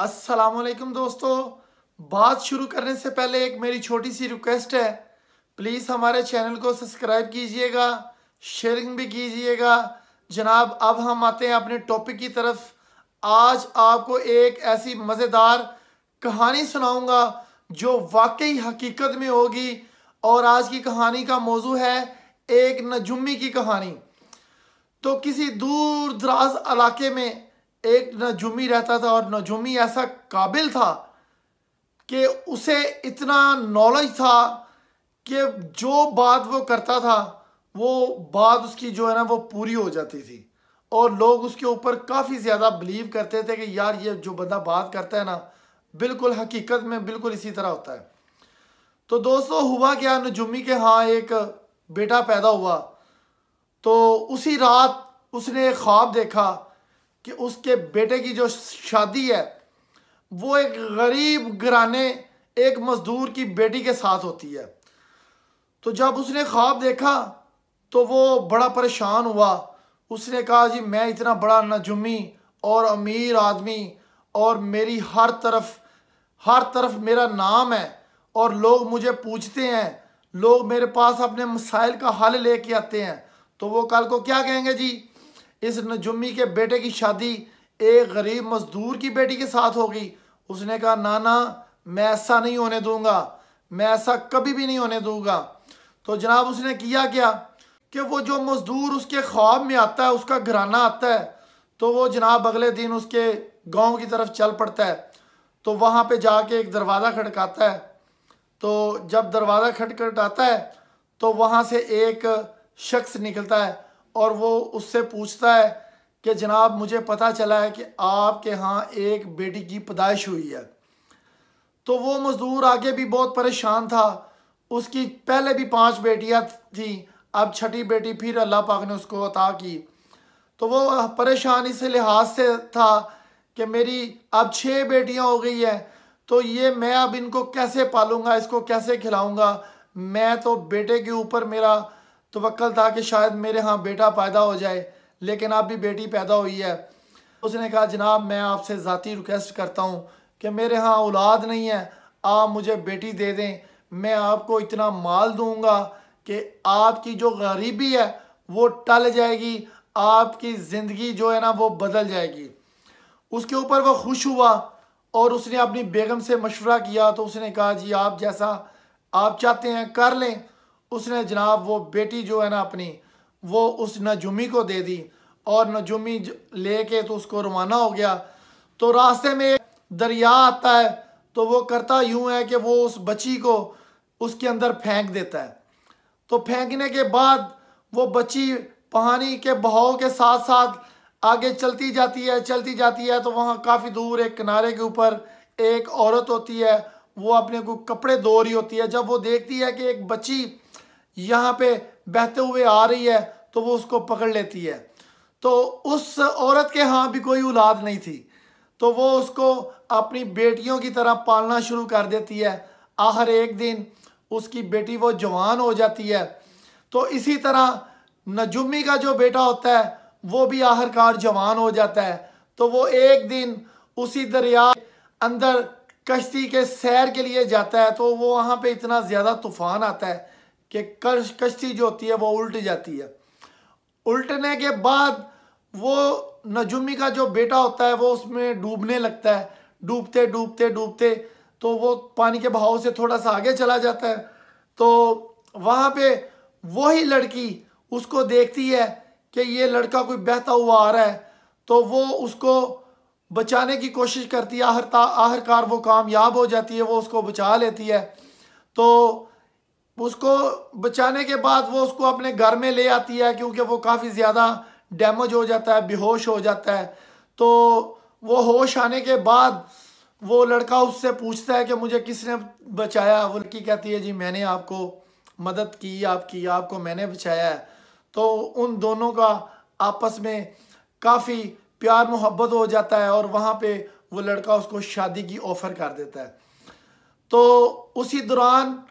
अस्सलामुअलैकुम दोस्तों। बात शुरू करने से पहले एक मेरी छोटी सी रिक्वेस्ट है, प्लीज़ हमारे चैनल को सब्सक्राइब कीजिएगा, शेयरिंग भी कीजिएगा। जनाब, अब हम आते हैं अपने टॉपिक की तरफ। आज आपको एक ऐसी मज़ेदार कहानी सुनाऊंगा जो वाकई हकीकत में होगी। और आज की कहानी का मौजू है एक नजुमी की कहानी। तो किसी दूर दराज इलाके में एक नजुमी रहता था, और नजुमी ऐसा काबिल था कि उसे इतना नॉलेज था कि जो बात वो करता था वो बात उसकी जो है ना वो पूरी हो जाती थी। और लोग उसके ऊपर काफ़ी ज़्यादा बिलीव करते थे कि यार ये जो बंदा बात करता है ना बिल्कुल हकीकत में बिल्कुल इसी तरह होता है। तो दोस्तों, हुआ क्या, नजुमी के यहाँ एक बेटा पैदा हुआ। तो उसी रात उसने एक ख्वाब देखा कि उसके बेटे की जो शादी है वो एक गरीब घराने एक मजदूर की बेटी के साथ होती है। तो जब उसने ख्वाब देखा तो वो बड़ा परेशान हुआ। उसने कहा, जी मैं इतना बड़ा नजुमी और अमीर आदमी, और मेरी हर तरफ मेरा नाम है, और लोग मुझे पूछते हैं, लोग मेरे पास अपने मसाइल का हल लेके आते हैं, तो वो कल को क्या कहेंगे, जी इस नजुमी के बेटे की शादी एक गरीब मजदूर की बेटी के साथ होगी। उसने कहा, ना ना, मैं ऐसा नहीं होने दूंगा, मैं ऐसा कभी भी नहीं होने दूंगा। तो जनाब उसने किया क्या कि वो जो मजदूर उसके ख्वाब में आता है, उसका घराना आता है, तो वो जनाब अगले दिन उसके गांव की तरफ चल पड़ता है। तो वहाँ पे जाके एक दरवाज़ा खटकाता है। तो जब दरवाज़ा खटखटाता है तो वहाँ से एक शख्स निकलता है और वो उससे पूछता है कि जनाब मुझे पता चला है कि आपके यहाँ एक बेटी की पैदाइश हुई है। तो वो मज़दूर आगे भी बहुत परेशान था। उसकी पहले भी 5 बेटियां थी, अब छठी बेटी फिर अल्लाह पाक ने उसको अता की। तो वो परेशान इस लिहाज से था कि मेरी अब 6 बेटियां हो गई हैं, तो ये मैं अब इनको कैसे पालूंगा, इसको कैसे खिलाऊंगा। मैं तो बेटे के ऊपर मेरा तवक्कल था कि शायद मेरे यहाँ बेटा पैदा हो जाए, लेकिन अब भी बेटी पैदा हुई है। उसने कहा, जनाब मैं आपसे ज़ाती रिक्वेस्ट करता हूँ कि मेरे यहाँ औलाद नहीं है, आप मुझे बेटी दे दें। मैं आपको इतना माल दूंगा कि आपकी जो गरीबी है वो टल जाएगी, आपकी ज़िंदगी जो है ना वो बदल जाएगी। उसके ऊपर वो खुश हुआ और उसने अपनी बेगम से मशवरा किया। तो उसने कहा, जी आप जैसा आप चाहते हैं कर लें। उसने जनाब वो बेटी जो है ना अपनी वो उस नजुमी को दे दी, और नजुमी लेके तो उसको रवाना हो गया। तो रास्ते में एक दरिया आता है, तो वो करता यूँ है कि वो उस बच्ची को उसके अंदर फेंक देता है। तो फेंकने के बाद वो बच्ची पानी के बहाव के साथ साथ आगे चलती जाती है। तो वहाँ काफ़ी दूर एक किनारे के ऊपर एक औरत होती है, वो अपने को कपड़े धो रही होती है। जब वो देखती है कि एक बच्ची यहाँ पे बहते हुए आ रही है तो वो उसको पकड़ लेती है। तो उस औरत के यहाँ भी कोई औलाद नहीं थी, तो वो उसको अपनी बेटियों की तरह पालना शुरू कर देती है। आखिर एक दिन उसकी बेटी वो जवान हो जाती है। तो इसी तरह नजुमी का जो बेटा होता है वो भी आखिरकार जवान हो जाता है। तो वो एक दिन उसी दरिया अंदर कश्ती के सैर के लिए जाता है। तो वो वहाँ पे इतना ज़्यादा तूफ़ान आता है कि कश्ती जो होती है वो उल्ट जाती है। उल्टने के बाद वो नजुमी का जो बेटा होता है वो उसमें डूबने लगता है। डूबते डूबते डूबते तो वो पानी के बहाव से थोड़ा सा आगे चला जाता है। तो वहाँ पे वही लड़की उसको देखती है कि ये लड़का कोई बहता हुआ आ रहा है, तो वो उसको बचाने की कोशिश करती है। आखिरकार वो कामयाब हो जाती है, वो उसको बचा लेती है। तो उसको बचाने के बाद वो उसको अपने घर में ले आती है, क्योंकि वो काफ़ी ज़्यादा डैमेज हो जाता है, बेहोश हो जाता है। तो वो होश आने के बाद वो लड़का उससे पूछता है कि मुझे किसने बचाया। वो लड़की कहती है, जी मैंने आपको मदद की, आपको मैंने बचाया है। तो उन दोनों का आपस में काफ़ी प्यार मोहब्बत हो जाता है, और वहाँ पे वो लड़का उसको शादी की ऑफ़र कर देता है। तो उसी दौरान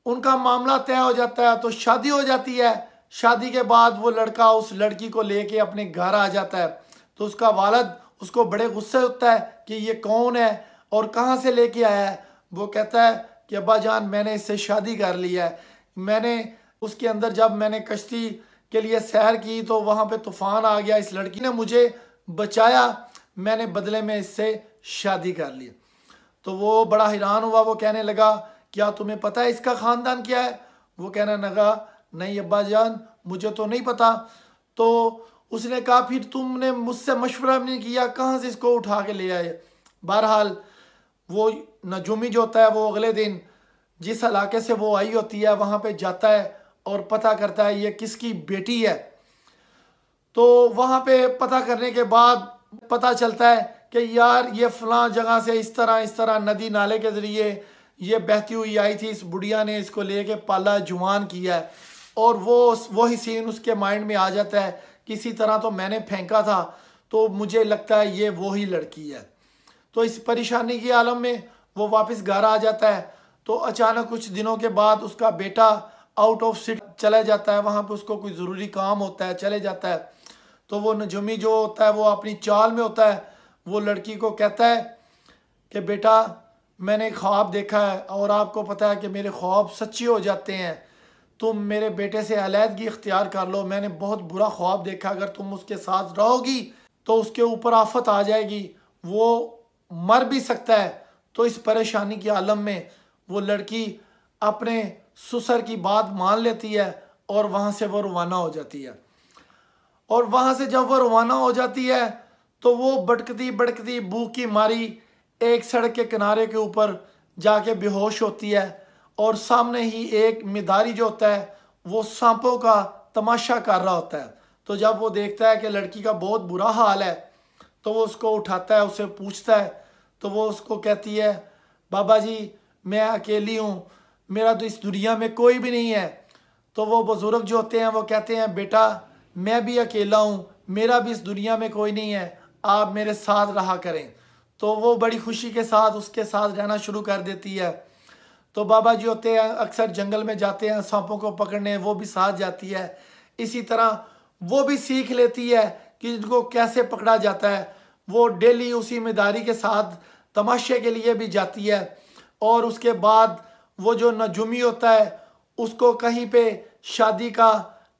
उनका मामला तय हो जाता है, तो शादी हो जाती है। शादी के बाद वो लड़का उस लड़की को लेके अपने घर आ जाता है। तो उसका वालिद उसको बड़े गुस्से होता है कि ये कौन है और कहाँ से लेके आया है। वो कहता है कि अब्बा जान मैंने इससे शादी कर ली है। मैंने उसके अंदर जब मैंने कश्ती के लिए सैर की तो वहाँ पे तूफ़ान आ गया, इस लड़की ने मुझे बचाया, मैंने बदले में इससे शादी कर ली। तो वो बड़ा हैरान हुआ, वो कहने लगा क्या तुम्हें पता है इसका ख़ानदान क्या है? वो कहने लगा नहीं अब्बा जान मुझे तो नहीं पता। तो उसने कहा फिर तुमने मुझसे मशवरा नहीं किया, कहाँ से इसको उठा के ले आए? बहरहाल वो नजूमी जो होता है वो अगले दिन जिस इलाके से वो आई होती है वहाँ पे जाता है और पता करता है ये किसकी बेटी है। तो वहाँ पे पता करने के बाद पता चलता है कि यार ये फ़लाँ जगह से इस तरह नदी नाले के ज़रिए ये बहती हुई आई थी, इस बुढ़िया ने इसको लेके पाला जुवान किया है। और वही सीन उसके माइंड में आ जाता है, किसी तरह तो मैंने फेंका था तो मुझे लगता है ये वही लड़की है। तो इस परेशानी के आलम में वो वापस घर आ जाता है। तो अचानक कुछ दिनों के बाद उसका बेटा आउट ऑफ सिटी चला जाता है, वहाँ पे उसको कोई ज़रूरी काम होता है, चले जाता है। तो वो नजूमी जो होता है वो अपनी चाल में होता है, वो लड़की को कहता है कि बेटा मैंने ख्वाब देखा है और आपको पता है कि मेरे ख्वाब सच्चे हो जाते हैं, तुम मेरे बेटे से अलहदगी इख्तियार कर लो, मैंने बहुत बुरा ख्वाब देखा, अगर तुम उसके साथ रहोगी तो उसके ऊपर आफत आ जाएगी, वो मर भी सकता है। तो इस परेशानी के आलम में वो लड़की अपने ससुर की बात मान लेती है और वहाँ से वो रवाना हो जाती है। और वहाँ से जब वो रवाना हो जाती है तो वो भटकती भटकती भूख की मारी एक सड़क के किनारे के ऊपर जाके बेहोश होती है। और सामने ही एक मिदारी जो होता है वो सांपों का तमाशा कर रहा होता है। तो जब वो देखता है कि लड़की का बहुत बुरा हाल है तो वो उसको उठाता है, उसे पूछता है। तो वो उसको कहती है बाबा जी मैं अकेली हूँ, मेरा तो इस दुनिया में कोई भी नहीं है। तो वो बुज़ुर्ग जो होते हैं वो कहते हैं बेटा मैं भी अकेला हूँ, मेरा भी इस दुनिया में कोई नहीं है, आप मेरे साथ रहा करें। तो वो बड़ी खुशी के साथ उसके साथ रहना शुरू कर देती है। तो बाबा जी होते हैं अक्सर जंगल में जाते हैं सांपों को पकड़ने, वो भी साथ जाती है। इसी तरह वो भी सीख लेती है कि इनको कैसे पकड़ा जाता है। वो डेली उसी मिदारी के साथ तमाशे के लिए भी जाती है। और उसके बाद वो जो नजूमी होता है उसको कहीं पे शादी का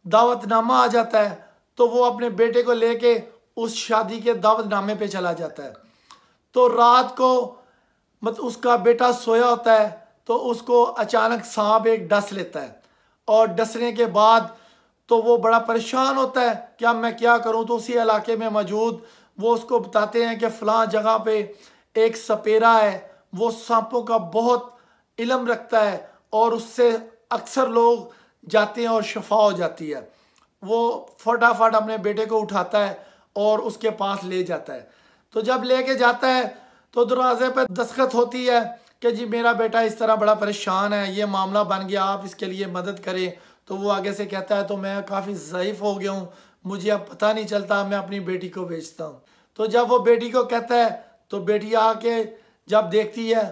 दावतनामा आ जाता है, तो वो अपने बेटे को लेके उस शादी के दावतनामे पे चला जाता है। तो रात को मतलब उसका बेटा सोया होता है तो उसको अचानक सांप एक डस लेता है। और डसने के बाद तो वो बड़ा परेशान होता है कि अब मैं क्या करूं। तो उसी इलाके में मौजूद वो उसको बताते हैं कि फ़लाँ जगह पे एक सपेरा है, वो सांपों का बहुत इल्म रखता है और उससे अक्सर लोग जाते हैं और शफा हो जाती है। वो फटाफट अपने बेटे को उठाता है और उसके पास ले जाता है। तो जब लेके जाता है तो दरवाजे पर दस्तखत होती है कि जी मेरा बेटा इस तरह बड़ा परेशान है, ये मामला बन गया, आप इसके लिए मदद करें। तो वो आगे से कहता है तो मैं काफ़ी ज़ईफ़ हो गया हूँ, मुझे अब पता नहीं चलता, मैं अपनी बेटी को बेचता हूँ। तो जब वो बेटी को कहता है तो बेटी आके जब देखती है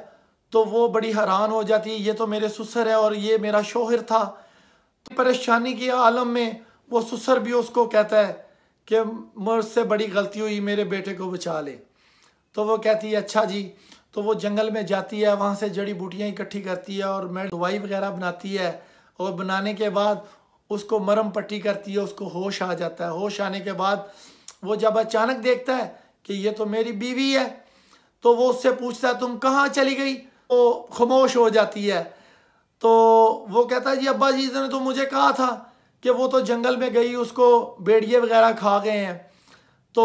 तो वो बड़ी हैरान हो जाती है, ये तो मेरे ससुर है और ये मेरा शौहर था। तो परेशानी के आलम में वो ससुर भी उसको कहता है कि मुझसे बड़ी गलती हुई, मेरे बेटे को बचा ले। तो वो कहती है अच्छा जी। तो वो जंगल में जाती है, वहाँ से जड़ी बूटियाँ इकट्ठी करती है और दवाई वगैरह बनाती है। और बनाने के बाद उसको मरहम पट्टी करती है, उसको होश आ जाता है। होश आने के बाद वो जब अचानक देखता है कि ये तो मेरी बीवी है, तो वो उससे पूछता है तुम कहाँ चली गई? वो खामोश हो जाती है। तो वो कहता है जी अब्बा जी ने तो मुझे कहा था कि वो तो जंगल में गई, उसको भेड़िए वगैरह खा गए हैं। तो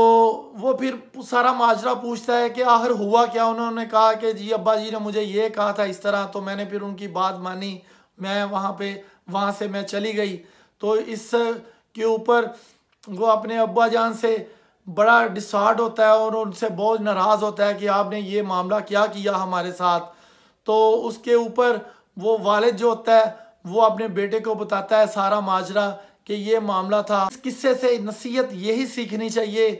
वो फिर सारा माजरा पूछता है कि आखिर हुआ क्या। उन्होंने कहा कि जी अब्बा जी ने मुझे ये कहा था इस तरह, तो मैंने फिर उनकी बात मानी, मैं वहाँ से मैं चली गई। तो इस के ऊपर वो अपने अब्बा जान से बड़ा डिसहार्ट होता है और उनसे बहुत नाराज़ होता है कि आपने ये मामला क्या किया हमारे साथ। तो उसके ऊपर वो वालिद जो होता है वो अपने बेटे को बताता है सारा माजरा कि ये मामला था। इस किस्से से नसीहत यही सीखनी चाहिए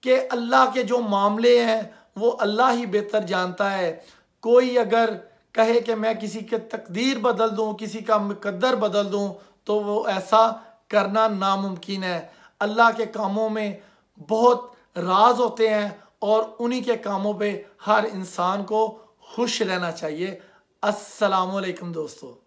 कि अल्लाह के जो मामले हैं वो अल्लाह ही बेहतर जानता है। कोई अगर कहे कि मैं किसी के तकदीर बदल दूं, किसी का मुकद्दर बदल दूं, तो वो ऐसा करना नामुमकिन है। अल्लाह के कामों में बहुत राज होते हैं और उन्हीं के कामों पे हर इंसान को खुश रहना चाहिए। अस्सलामुअलैकुम दोस्तों।